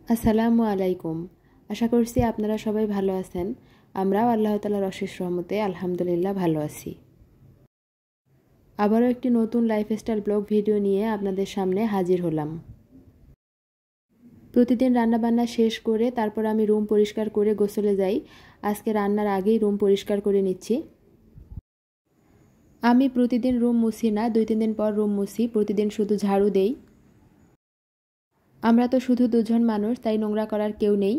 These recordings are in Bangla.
আসসালামু আলাইকুম। আশা করছি আপনারা সবাই ভালো আছেন। আমরাও আল্লাহ তাআলার অশেষ রহমতে আলহামদুলিল্লাহ ভালো আছি। আবারও একটি নতুন লাইফস্টাইল ব্লগ ভিডিও নিয়ে আপনাদের সামনে হাজির হলাম। প্রতিদিন রান্নাবান্না শেষ করে তারপর আমি রুম পরিষ্কার করে গোসলে যাই। আজকে রান্নার আগেই রুম পরিষ্কার করে নিচ্ছি। আমি প্রতিদিন রুম মুছি না, 2-3 দিন পর রুম মুছি। প্রতিদিন শুধু ঝাড়ু দেই। আমরা তো শুধু দুজন মানুষ, তাই নোংরা করার কেউ নেই।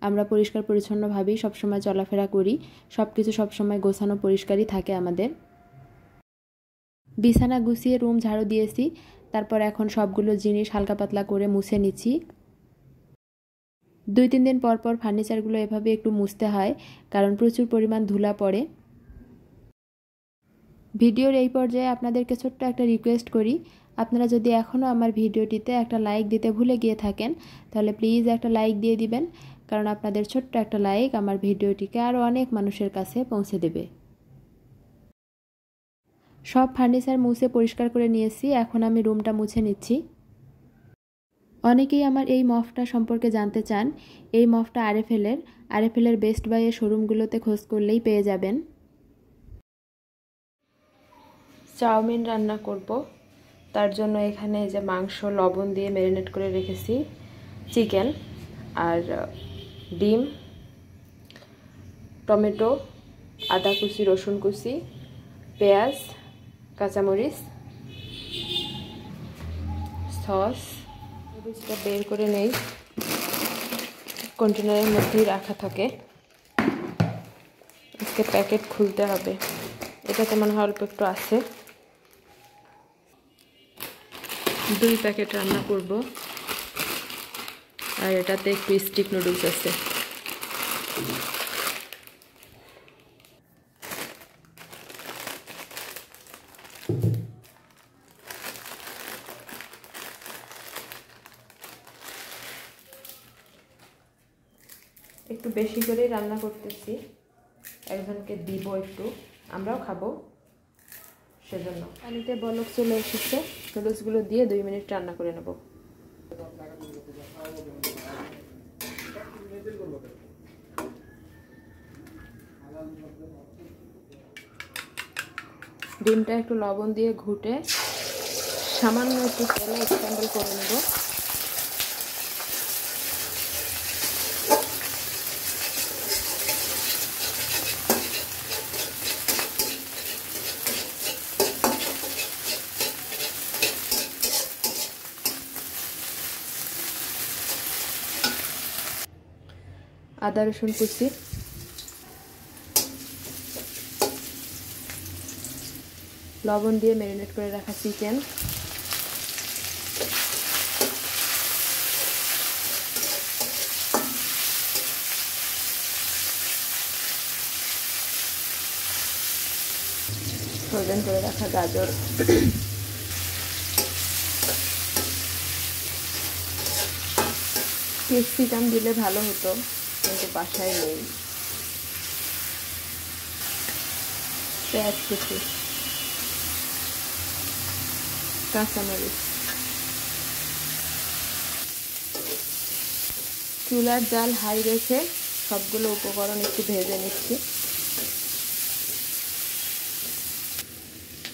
আমরা পরিষ্কার পরিচ্ছন্নভাবেই সবসময় চলাফেরা করি। সব কিছু সবসময় গোছানো পরিষ্কারই থাকে আমাদের। বিছানা গুছিয়ে রুম ঝাড়ু দিয়েছি। তারপর এখন সবগুলো জিনিস হালকা পাতলা করে মুছে নিচ্ছি। 2-3 দিন পর পর ফার্নিচারগুলো এভাবে একটু মুছতে হয়, কারণ প্রচুর পরিমাণ ধুলা পড়ে। ভিডিওর এই পর্যায়ে আপনাদেরকে ছোট্ট একটা রিকোয়েস্ট করি, আপনারা যদি এখনও আমার ভিডিওটিতে একটা লাইক দিতে ভুলে গিয়ে থাকেন, তাহলে প্লিজ একটা লাইক দিয়ে দিবেন, কারণ আপনাদের ছোট্ট একটা লাইক আমার ভিডিওটিকে আরও অনেক মানুষের কাছে পৌঁছে দেবে। সব ফার্নিচার মুছে পরিষ্কার করে নিয়েছি, এখন আমি রুমটা মুছে নিচ্ছি। অনেকেই আমার এই মফটা সম্পর্কে জানতে চান। এই মফটা আরএফএলের বেস্ট বাইয়ের শোরুমগুলোতে খোঁজ করলেই পেয়ে যাবেন। চাউমিন রান্না করব, তার জন্য এখানে যে মাংস লবণ দিয়ে ম্যারিনেট করে রেখেছি, চিকেন আর ডিম, টমেটো, আদা কুচি, রসুন কুচি, পেঁয়াজ, কাঁচামরিচ, সস। নুডলসটা বের করে নেই, কন্টেনারের মধ্যেই রাখা থাকে। আজকে প্যাকেট খুলতে হবে। এটাতে মনে হয় অল্প একটু আছে। 2 প্যাকেট রান্না করব, আর এটাতে একটু স্টিক নুডলস আছে। একটু বেশি করেই রান্না করতেছি, একজনকে দিব, একটু আমরাও খাবো, সেজন্য। পানিতে বলক চলে এসেছে, নুডলসগুলো দিয়ে 2 মিনিট রান্না করে নেব। ডিমটা একটু লবণ দিয়ে ঘুটে সামান্য একটু তেলে স্ক্র্যাম্বল করে নেব। আদা রসুন কুচি, লবণ দিয়ে ম্যারিনেট করে রাখা চিকেন, ফ্রোজেন করে রাখা গাজর, ক্যাপসিকাম দিলে ভালো হতো, কিন্তু বাসায় নেই। পেঁয়াজ কুচি, কাঁচামরিচ। চুলার জাল হাই রেখে সবগুলো উপকরণ একটু ভেজে নিচ্ছি।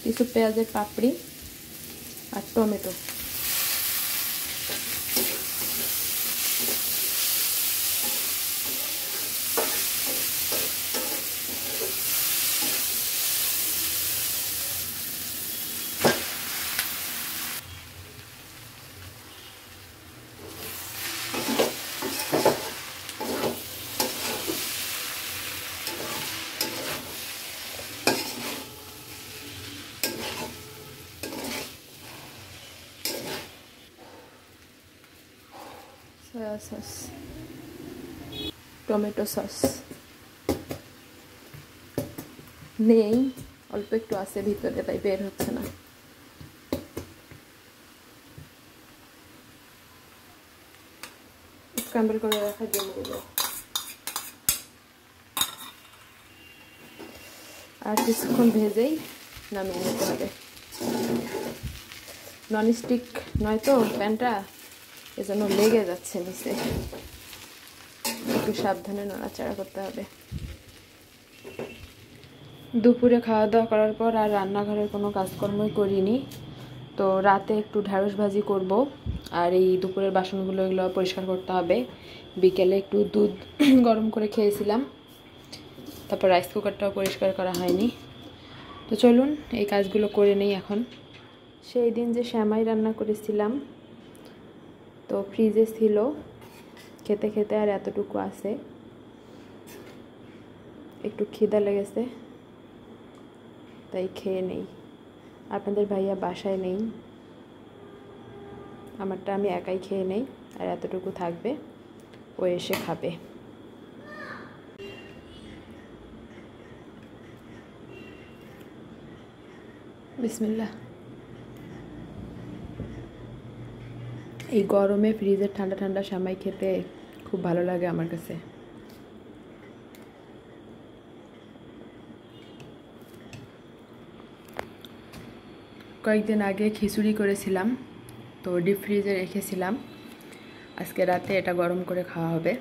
কিছু পেঁয়াজের পাপড়ি আর tomato. Soya sauce, tomato sauce নেই, অল্প একটু আছে ভিতরে, তাই বের হচ্ছে না। স্ক্র্যাম্বল করে রাখা ডিমগুলো আর কিছুক্ষণ ভেজেই নামিয়ে নিতে হবে। ননস্টিক নয় তো প্যানটা, এজন্য লেগে যাচ্ছে নিচে, একটু সাবধানে নড়াচড়া করতে হবে। দুপুরে খাওয়া দাওয়া করার পর আর রান্নাঘরের কোনো কাজকর্মই করিনি। তো রাতে একটু ঢ্যাঁড়স ভাজি করব, আর এই দুপুরের বাসনগুলো এগুলো পরিষ্কার করতে হবে। বিকেলে একটু দুধ গরম করে খেয়েছিলাম, তারপর রাইস কুকারটাও পরিষ্কার করা হয়নি। তো চলুন এই কাজগুলো করে নেই এখন। সেই দিন যে শ্যামাই রান্না করেছিলাম, তো ফ্রিজে ছিল, খেতে খেতে আর এতটুকু আছে। একটু খিদা লেগেছে, তাই খেয়ে নেই। আপনাদের ভাইয়া বাসায় নেই, আমারটা আমি একাই খেয়ে নেই, আর এতটুকু থাকবে, ও এসে খাবে। বিসমিল্লাহ। এই গরমে ফ্রিজের ঠান্ডা ঠান্ডা শ্যামাই খেতে খুব ভালো লাগে আমার কাছে। কয়েকদিন আগে খিচুড়ি করেছিলাম, তো ডিপ ফ্রিজে রেখেছিলাম। আজকে রাতে এটা গরম করে খাওয়া হবে।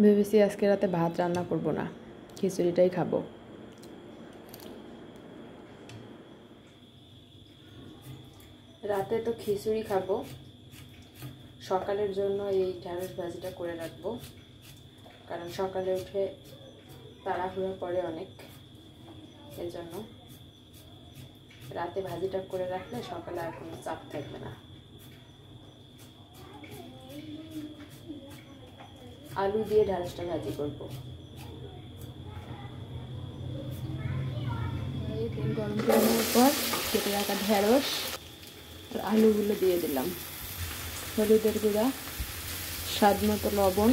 ভেবেছি আজকে রাতে ভাত রান্না করব না, খিচুড়িটাই খাবো। রাতে তো খিচুড়ি খাবো, সকালের জন্য এই ঢ্যাঁড়স ভাজিটা করে রাখবো, কারণ সকালে উঠে তাড়াহুড়ো পড়ে অনেক, এজন্য রাতে ভাজিটা করে রাখলে সকালে আর কোনো চাপ থাকবে না। আলু দিয়ে ঢ্যাঁড়সটা ভাজি করব। তেল গরম করে নেওয়ার পর কেটে রাখা ঢ্যাঁড়স আর আলুগুলো দিয়ে দিলাম। হলুদের গুঁড়া, স্বাদ মতো লবণ,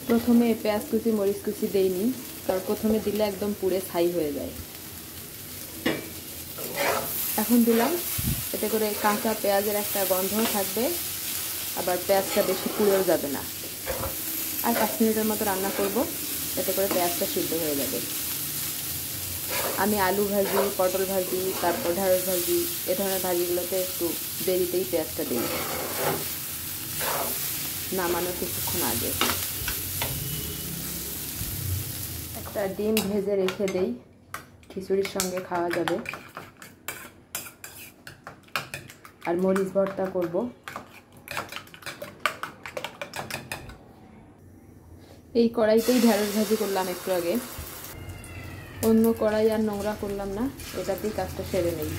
প্রথমে পেঁয়াজ কুচি মরিচ কুচি দেইনি, কারণ প্রথমে দিলে একদম পুড়ে ছাই হয়ে যায়। এখন দিলাম, এতে করে কাঁচা পেঁয়াজের একটা গন্ধও থাকবে, আবার পেঁয়াজটা বেশি পুড়েও যাবে না। আর 5 মিনিটের মতো রান্না করব, এতে করে পেঁয়াজটা সিদ্ধ হয়ে যাবে। আমি আলু ভাজি, পটল ভাজি, তারপর ঢ্যাঁড়স ভাজি, এ ধরনের ভাজিগুলোতে একটু দেরিতেই পেঁয়াজটা দিই, নামানোর কিছুক্ষণ আগে। একটা ডিম ভেজে রেখে দেই, খিচুড়ির সঙ্গে খাওয়া যাবে। আর মরিচ ভর্তা করব। এই কড়াইতেই ঢ্যাঁড়স ভাজি করলাম একটু আগে, অন্য কড়াই আর নোংরা করলাম না, এটাতেই কাজটা সেরে নেই।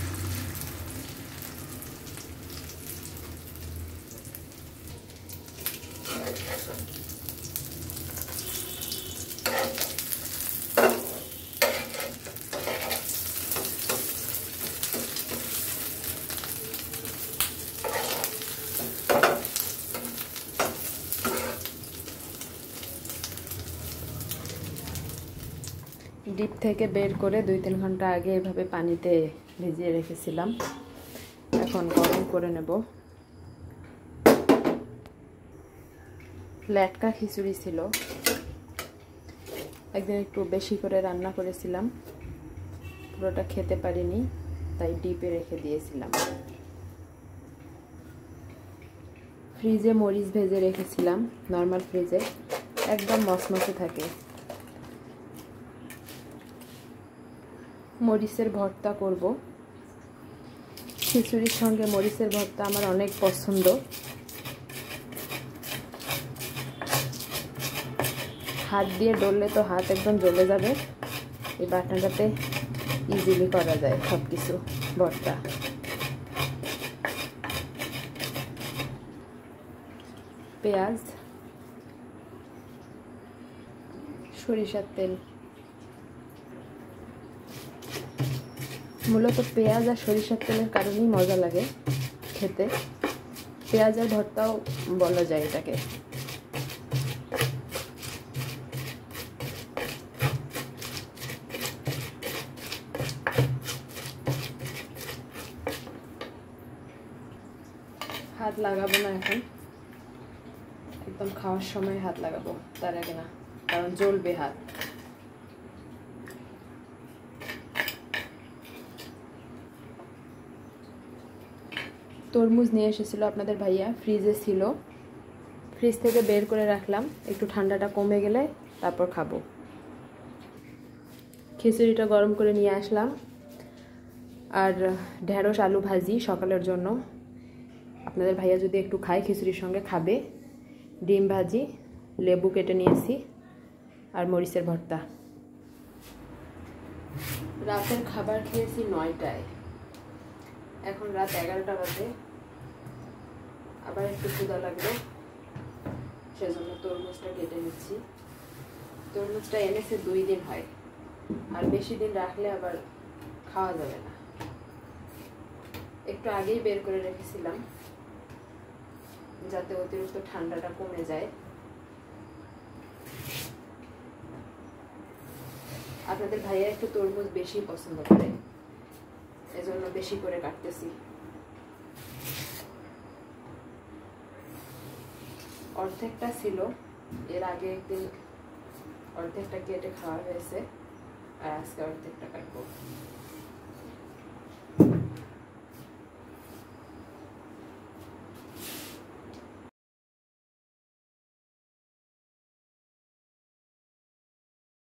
ডিপ থেকে বের করে 2-3 ঘন্টা আগে এভাবে পানিতে ভিজিয়ে রেখেছিলাম, এখন গরম করে নেব। লেটকা খিচুড়ি ছিল, একদিন একটু বেশি করে রান্না করেছিলাম, পুরোটা খেতে পারিনি, তাই ডিপে রেখে দিয়েছিলাম। ফ্রিজে মরিচ ভেজে রেখেছিলাম, নর্মাল ফ্রিজে, একদম মচমচে থাকে। মরিচের ভর্তা করব। খিচুড়ির সঙ্গে মরিচের ভর্তা আমার অনেক পছন্দ। হাত দিয়ে ডললে তো হাত একদম জ্বলে যাবে, এই বাটনাটাতে ইজিলি করা যায় সব কিছু ভর্তা। পেঁয়াজ, সরিষার তেল, মূলত পেঁয়াজ আর সরিষার তেলের কারণেই মজা লাগে খেতে। পেঁয়াজের ভর্তাও বলা যায় এটাকে। হাত লাগাবো না এখন, একদম খাওয়ার সময় হাত লাগাবো, তার আগে না, কারণ জ্বলবে হাত। তরমুজ নিয়ে এসেছিল আপনাদের ভাইয়া, ফ্রিজে ছিল, ফ্রিজ থেকে বের করে রাখলাম, একটু ঠান্ডাটা কমে গেলে তারপর খাবো। খিচুড়িটা গরম করে নিয়ে আসলাম, আর ঢেঁড়স আলু ভাজি সকালের জন্য। আপনাদের ভাইয়া যদি একটু খায় খিচুড়ির সঙ্গে খাবে। ডিম ভাজি, লেবু কেটে নিয়েছি, আর মরিচের ভর্তা। রাতের খাবার খেয়েছি 9টায়, এখন রাত 11টা বাজে। আবার একটু ক্ষুধা লাগবে, সেজন্য তরমুজটা কেটে নিচ্ছি। তরমুজটা এনেছে 2 দিন হয়, আর বেশি দিন রাখলে আবার খাওয়া যাবে না। একটু আগেই বের করে রেখেছিলাম যাতে অতিরিক্ত ঠান্ডাটা কমে যায়। আপনাদের ভাইয়া একটু তরমুজ বেশি পছন্দ করে, এজন্য বেশি করে কাটতেছি। অর্ধেকটা ছিল, এর আগে একদিন অর্ধেকটা কেটে খাওয়া হয়েছে, আর আজকে অর্ধেকটা কাটবো।